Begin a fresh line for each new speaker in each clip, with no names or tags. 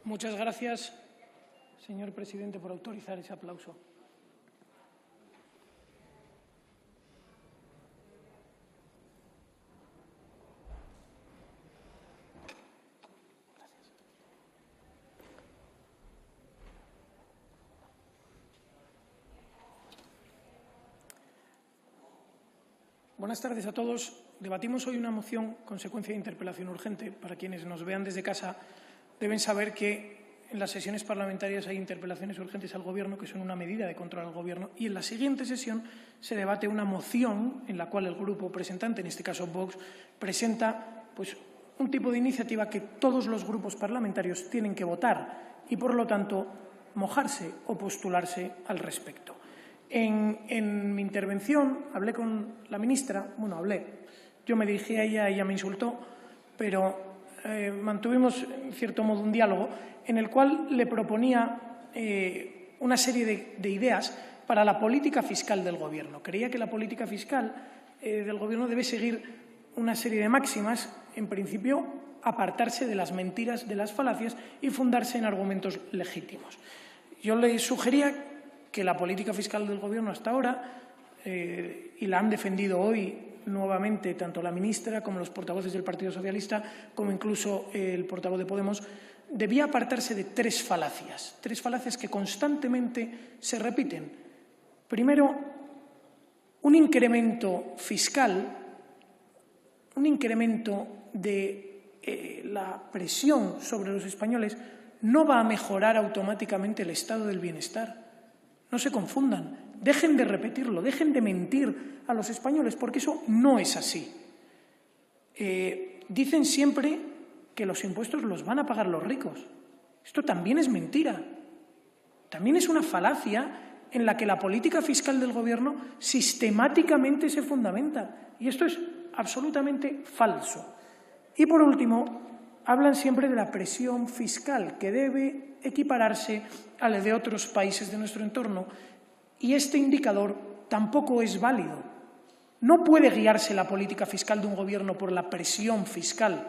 Muchas gracias, señor presidente, por autorizar ese aplauso. Buenas tardes a todos. Debatimos hoy una moción consecuencia de interpelación urgente. Para quienes nos vean desde casa, deben saber que en las sesiones parlamentarias hay interpelaciones urgentes al Gobierno, que son una medida de control al Gobierno, y en la siguiente sesión se debate una moción en la cual el grupo presentante, en este caso Vox, presenta un tipo de iniciativa que todos los grupos parlamentarios tienen que votar y, por lo tanto, mojarse o postularse al respecto. En mi intervención hablé con la ministra, yo me dirigí a ella me insultó, pero mantuvimos, en cierto modo, un diálogo en el cual le proponía una serie de ideas para la política fiscal del Gobierno. Creía que la política fiscal del Gobierno debe seguir una serie de máximas, en principio, apartarse de las mentiras, de las falacias y fundarse en argumentos legítimos. Yo le sugería que la política fiscal del Gobierno hasta ahora, y la han defendido hoy nuevamente tanto la ministra como los portavoces del Partido Socialista, como incluso el portavoz de Podemos, debía apartarse de tres falacias que constantemente se repiten. Primero, un incremento fiscal, un incremento de la presión sobre los españoles no va a mejorar automáticamente el estado del bienestar. No se confundan, dejen de repetirlo, dejen de mentir a los españoles, porque eso no es así. Dicen siempre que los impuestos los van a pagar los ricos. Esto también es mentira. También es una falacia en la que la política fiscal del Gobierno sistemáticamente se fundamenta. Y esto es absolutamente falso. Y, por último, hablan siempre de la presión fiscal, que debe equipararse a la de otros países de nuestro entorno, y este indicador tampoco es válido. No puede guiarse la política fiscal de un Gobierno por la presión fiscal.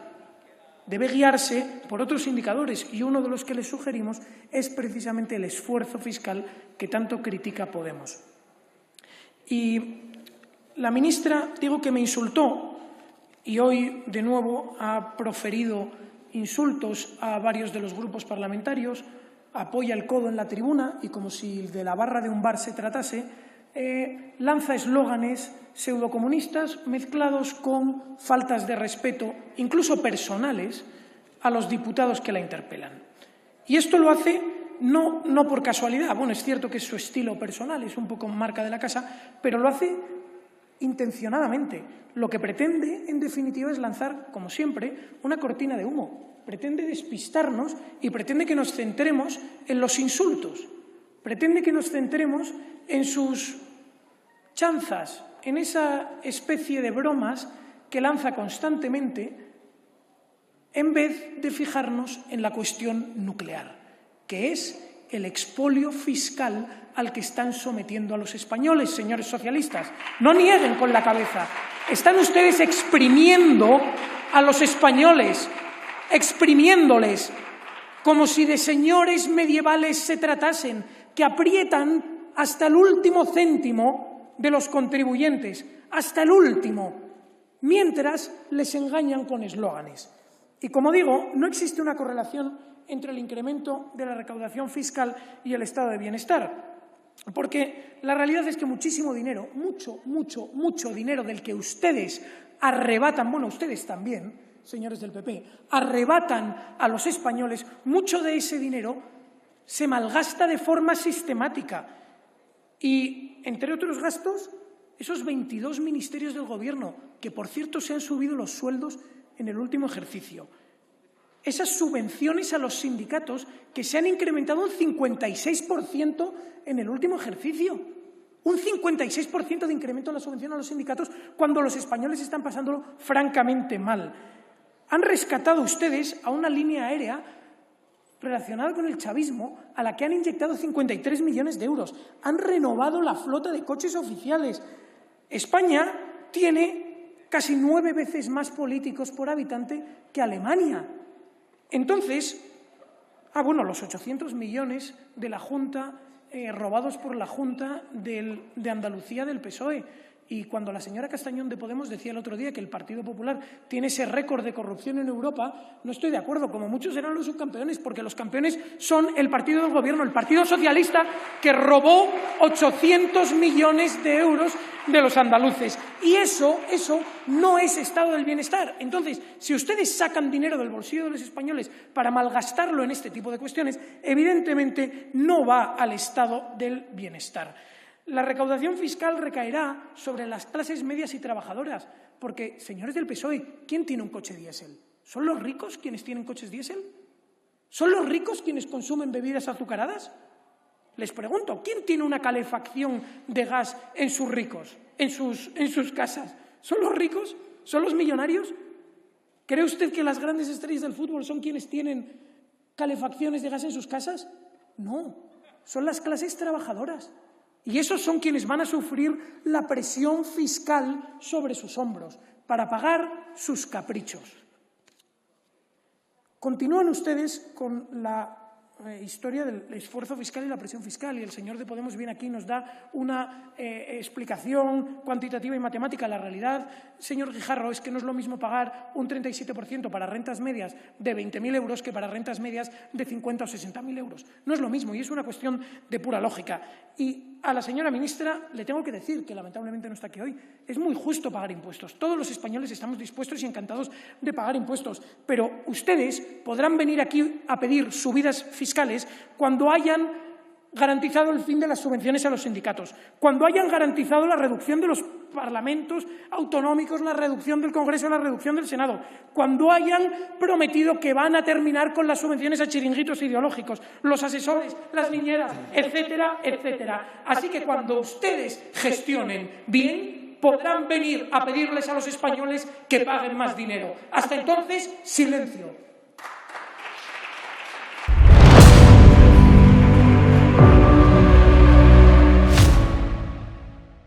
Debe guiarse por otros indicadores, y uno de los que les sugerimos es precisamente el esfuerzo fiscal que tanto critica Podemos. Y la ministra, digo que me insultó, y hoy de nuevo ha proferido insultos a varios de los grupos parlamentarios, apoya el codo en la tribuna y, como si de la barra de un bar se tratase, lanza eslóganes pseudocomunistas mezclados con faltas de respeto, incluso personales, a los diputados que la interpelan. Y esto lo hace no por casualidad. Bueno, es cierto que es su estilo personal, es un poco marca de la casa, pero lo hace intencionadamente. Lo que pretende, en definitiva, es lanzar, como siempre, una cortina de humo. Pretende despistarnos y pretende que nos centremos en los insultos. Pretende que nos centremos en sus chanzas, en esa especie de bromas que lanza constantemente, en vez de fijarnos en la cuestión nuclear, que es el expolio fiscal al que están sometiendo a los españoles, señores socialistas. No nieguen con la cabeza. Están ustedes exprimiendo a los españoles, exprimiéndoles como si de señores medievales se tratasen, que aprietan hasta el último céntimo de los contribuyentes, hasta el último, mientras les engañan con eslóganes. Y, como digo, no existe una correlación entre el incremento de la recaudación fiscal y el estado de bienestar, porque la realidad es que muchísimo dinero, mucho dinero del que ustedes arrebatan, bueno, ustedes también, señores del PP, arrebatan a los españoles, mucho de ese dinero se malgasta de forma sistemática. Y, entre otros gastos, esos 22 ministerios del Gobierno, que, por cierto, se han subido los sueldos en el último ejercicio. Esas subvenciones a los sindicatos, que se han incrementado un 56% en el último ejercicio. Un 56% de incremento en la subvención a los sindicatos, cuando los españoles están pasándolo francamente mal. Han rescatado ustedes a una línea aérea relacionada con el chavismo, a la que han inyectado 53 millones de euros. Han renovado la flota de coches oficiales. España tiene casi 9 veces más políticos por habitante que Alemania. Entonces, bueno, los 800 millones de la Junta, robados por la Junta de Andalucía del PSOE. Y cuando la señora Castañón de Podemos decía el otro día que el Partido Popular tiene ese récord de corrupción en Europa, no estoy de acuerdo. Como muchos eran los subcampeones, porque los campeones son el partido del Gobierno, el Partido Socialista, que robó 800 millones de euros de los andaluces. Y eso no es estado del bienestar. Entonces, si ustedes sacan dinero del bolsillo de los españoles para malgastarlo en este tipo de cuestiones, evidentemente no va al estado del bienestar. La recaudación fiscal recaerá sobre las clases medias y trabajadoras, porque, señores del PSOE, ¿quién tiene un coche diésel? ¿Son los ricos quienes tienen coches diésel? ¿Son los ricos quienes consumen bebidas azucaradas? Les pregunto, ¿quién tiene una calefacción de gas en sus casas? ¿Son los ricos? ¿Son los millonarios? ¿Cree usted que las grandes estrellas del fútbol son quienes tienen calefacciones de gas en sus casas? No, son las clases trabajadoras. Y esos son quienes van a sufrir la presión fiscal sobre sus hombros para pagar sus caprichos. Continúan ustedes con la historia del esfuerzo fiscal y la presión fiscal, y el señor de Podemos viene aquí y nos da una explicación cuantitativa y matemática. La realidad, señor Guijarro, es que no es lo mismo pagar un 37% para rentas medias de 20.000 euros que para rentas medias de 50 o 60.000 euros. No es lo mismo, y es una cuestión de pura lógica. Y a la señora ministra le tengo que decir, que lamentablemente no está aquí hoy, es muy justo pagar impuestos. Todos los españoles estamos dispuestos y encantados de pagar impuestos, pero ustedes podrán venir aquí a pedir subidas fiscales cuando hayan garantizado el fin de las subvenciones a los sindicatos, cuando hayan garantizado la reducción de los parlamentos autonómicos, la reducción del Congreso, la reducción del Senado, cuando hayan prometido que van a terminar con las subvenciones a chiringuitos ideológicos, los asesores, las niñeras, etcétera, etcétera. Así que cuando ustedes gestionen bien, podrán venir a pedirles a los españoles que paguen más dinero. Hasta entonces, silencio.